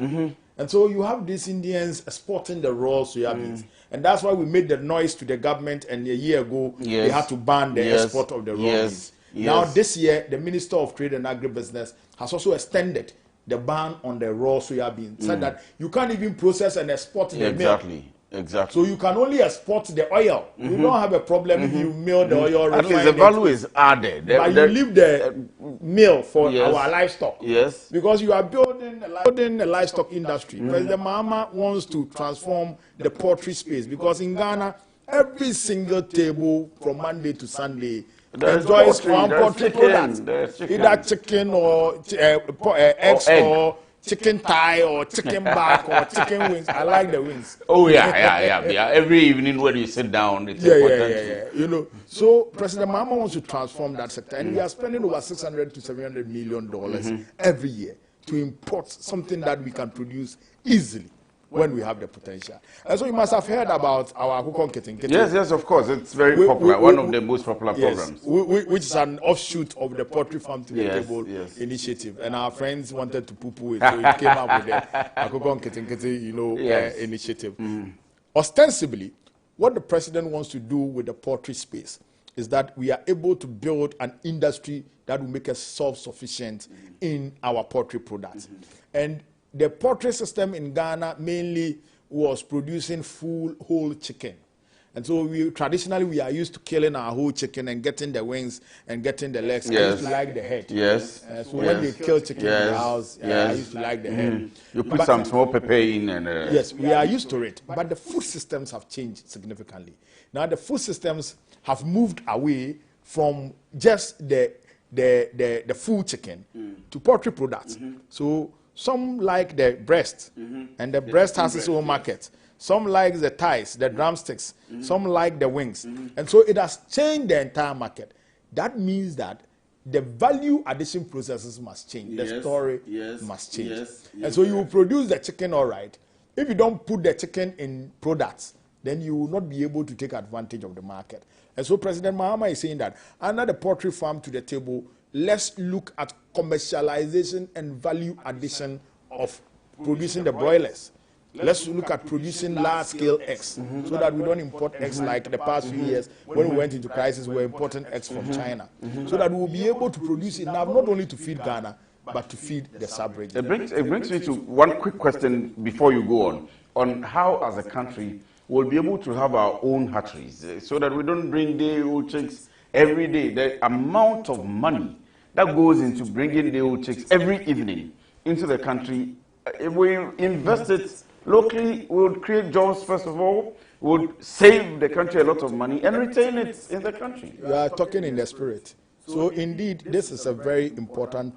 And so you have these Indians exporting the raw soybeans. And that's why we made the noise to the government, and a year ago they had to ban the export of the raw beans. Now this year, the Minister of Trade and Agribusiness has also extended the ban on the raw soybean, said that you can't even process and export the milk. Exactly. So you can only export the oil. You don't have a problem if you mill the oil. At least the value is added. But you leave the mill for our livestock. Yes. Because you are building a livestock industry. President Mahama wants to transform the poultry space, because in Ghana, every single table from Monday to Sunday enjoys one poultry product. Either chicken or eggs or chicken thigh or chicken back or chicken wings. I like the wings. Oh yeah. Every evening when you sit down, it's important. So President Mahama wants to transform that sector, and we are spending over $600 to $700 million every year to import something that we can produce easily. when we have the potential. And so you must have heard about our Akukon Kitinkiti. Yes, of course. It's very popular. One of the most popular programs. Which is an offshoot of the Poultry Farm to the Table initiative. And our friends wanted to poo-poo it, so we came up with the Akukon Kitinkiti, initiative. Ostensibly, what the president wants to do with the poultry space is that we are able to build an industry that will make us self-sufficient in our poultry products. And the poultry system in Ghana mainly was producing full whole chicken. And so traditionally we are used to killing our whole chicken and getting the wings and getting the legs. I used to like the head. So when they kill chicken in the house, I used to like the head. You put some small pepper in and... Yes, we are used to it. But the food systems have changed significantly. Now the food systems have moved away from just the full chicken to poultry products. So some like the breast, and the breast has its own market. Some like the thighs, the drumsticks. Some like the wings. And so it has changed the entire market. That means that the value addition processes must change. The story must change. And so you will produce the chicken all right. If you don't put the chicken in products, then you will not be able to take advantage of the market. And so President Mahama is saying that under the poultry farm to the table, let's look at commercialization and value addition of producing the broilers. Let's look at producing large-scale eggs so that we don't import eggs like the past few years when we went into crisis, we were importing eggs from China. So that we will be able to produce enough not only to feed Ghana, but to feed the sub-region. It brings me to one quick question before you go on how as a country we'll be able to have our own hatcheries so that we don't bring day-old chicks every day. The amount of money that goes into bringing day-old chicks every evening into the country, if we invest it locally, we would create jobs, first of all, would save the country a lot of money and retain it in the country. You are talking in the spirit. So indeed, this is a very important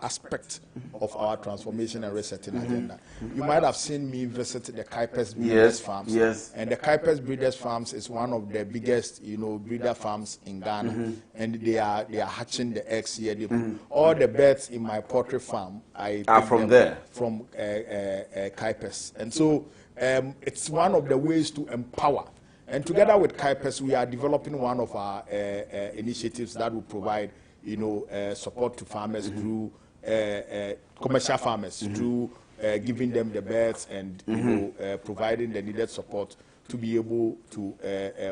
aspect of our transformation and resetting agenda. You might have seen me visit the Kuipers Breeders Farms. And the Kuipers Breeders Farms is one of the biggest, breeder farms in Ghana. And they are hatching the eggs here. All the birds in my poultry farm are from there. From Kuipers. And so it's one of the ways to empower. And together with Kuipers, we are developing one of our initiatives that will provide, support to farmers through commercial farmers through giving them the birds and providing the needed support to be able to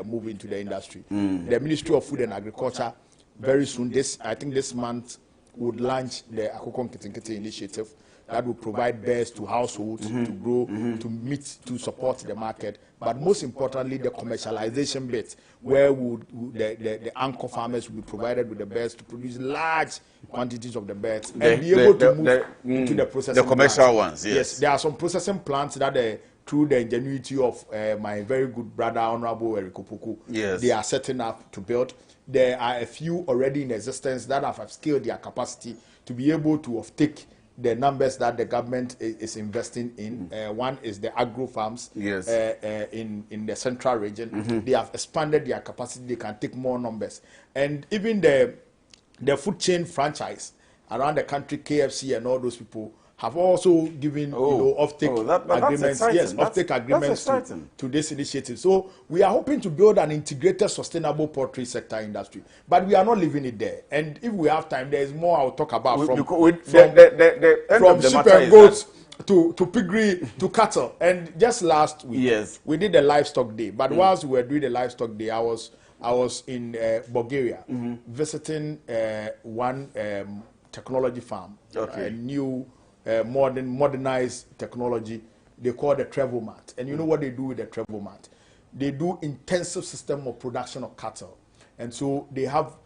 move into the industry. The Ministry of Food and Agriculture very soon, I think this month, would launch the Akukon Kitinkiti initiative that will provide birds to households to grow, to support the market. But most importantly, the commercialization bit, where the anchor farmers will be provided with the birds to produce large quantities of the birds and be able to move into the processing the commercial plants. ones, yes. There are some processing plants that through the ingenuity of my very good brother, Honorable Eric Opoku, they are setting up to build. There are a few already in existence that have upscaled their capacity to be able to take the numbers that the government is investing in. One is the agro farms in the central region. They have expanded their capacity. They can take more numbers. And even the food chain franchise around the country, KFC and all those people, have also given offtake agreements. Offtake agreements to this initiative. So we are hoping to build an integrated, sustainable poultry sector industry, but we are not leaving it there. And if we have time, there is more I'll talk about from sheep and goats to piggery to cattle. And just last week, we did the livestock day. But whilst we were doing the livestock day, I was in Bulgaria visiting one technology farm, a new modernized technology they call the travel mat. And you know what they do with the travel mat? They do intensive system of production of cattle. And so they have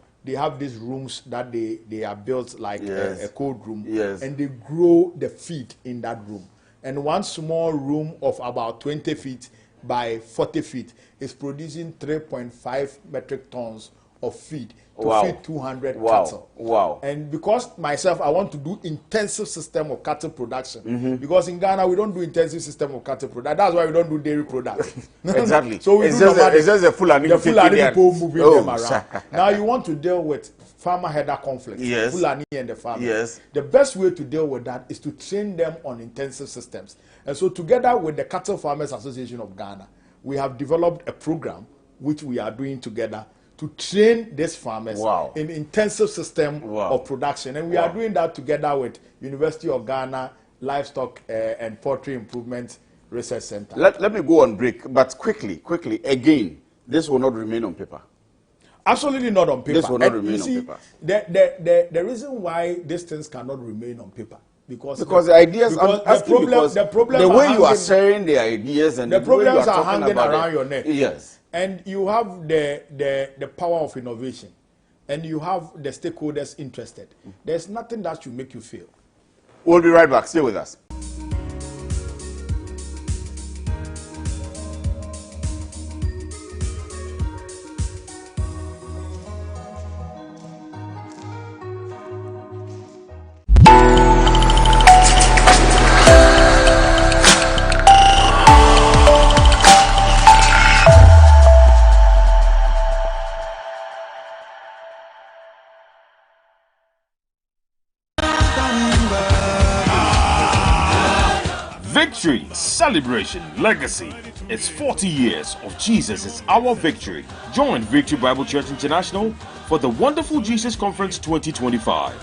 these rooms that they are built like a cold room. And they grow the feed in that room. And one small room of about 20 feet by 40 feet is producing 3.5 metric tons of feed to feed 200 cattle. Wow. And because myself, I want to do intensive system of cattle production. Because in Ghana, we don't do intensive system of cattle production. That's why we don't do dairy products. Exactly. So we it's do just a Fulani people moving them around. Now you want to deal with farmer-header conflict, Fulani and the farmer. Yes. The best way to deal with that is to train them on intensive systems. And so together with the Cattle Farmers Association of Ghana, we have developed a program which we are doing together to train these farmers in intensive system of production. And we are doing that together with University of Ghana Livestock and Poultry Improvement Research Center. Let me go on break, but quickly, again, this will not remain on paper. Absolutely not on paper. This will not remain on paper. The reason why these things cannot remain on paper because the ideas the way you are sharing the ideas and the problems are hanging around your neck. Yes. And you have the power of innovation, and you have the stakeholders interested. There's nothing that should make you fail. We'll be right back. Stay with us. Victory, celebration, legacy. It's 40 years of Jesus is our victory. Join Victory Bible Church International for the Wonderful Jesus Conference 2025.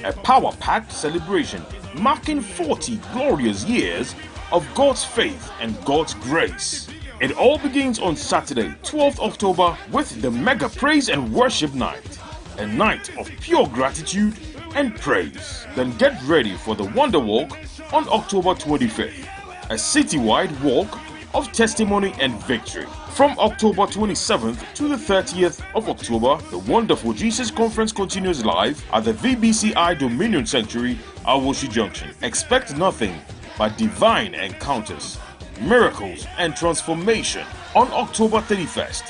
A power-packed celebration marking 40 glorious years of God's faith and God's grace. It all begins on Saturday, 12th October with the Mega Praise and Worship Night. A night of pure gratitude and praise. Then get ready for the Wonder Walk on October 25th, a citywide walk of testimony and victory. From October 27th to the 30th of October, the Wonderful Jesus Conference continues live at the VBCI Dominion Sanctuary, Awoshi Junction. Expect nothing but divine encounters, miracles, and transformation. On October 31st,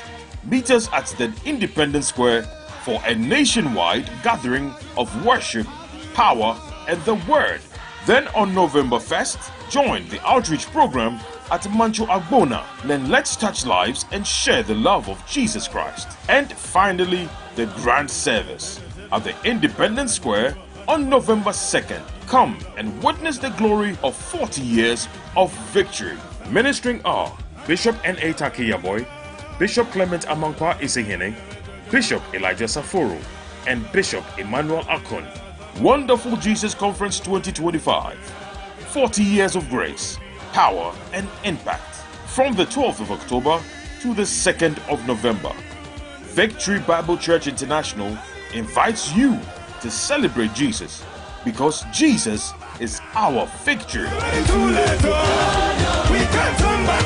meet us at the Independence Square for a nationwide gathering of worship, power, and the Word. Then on November 1st, join the outreach program at Mancho Agbona. Then let's touch lives and share the love of Jesus Christ. And finally, the grand service at the Independence Square on November 2nd. Come and witness the glory of 40 years of victory. Ministering are Bishop N.A. Takiyaboy, Bishop Clement Amankwa Isehene, Bishop Elijah Saforo, and Bishop Emmanuel Akon. Wonderful Jesus Conference 2025. 40 years of grace, power, and impact. From the 12th of October to the 2nd of November. Victory Bible Church International invites you to celebrate Jesus because Jesus is our victory. We can't turn back.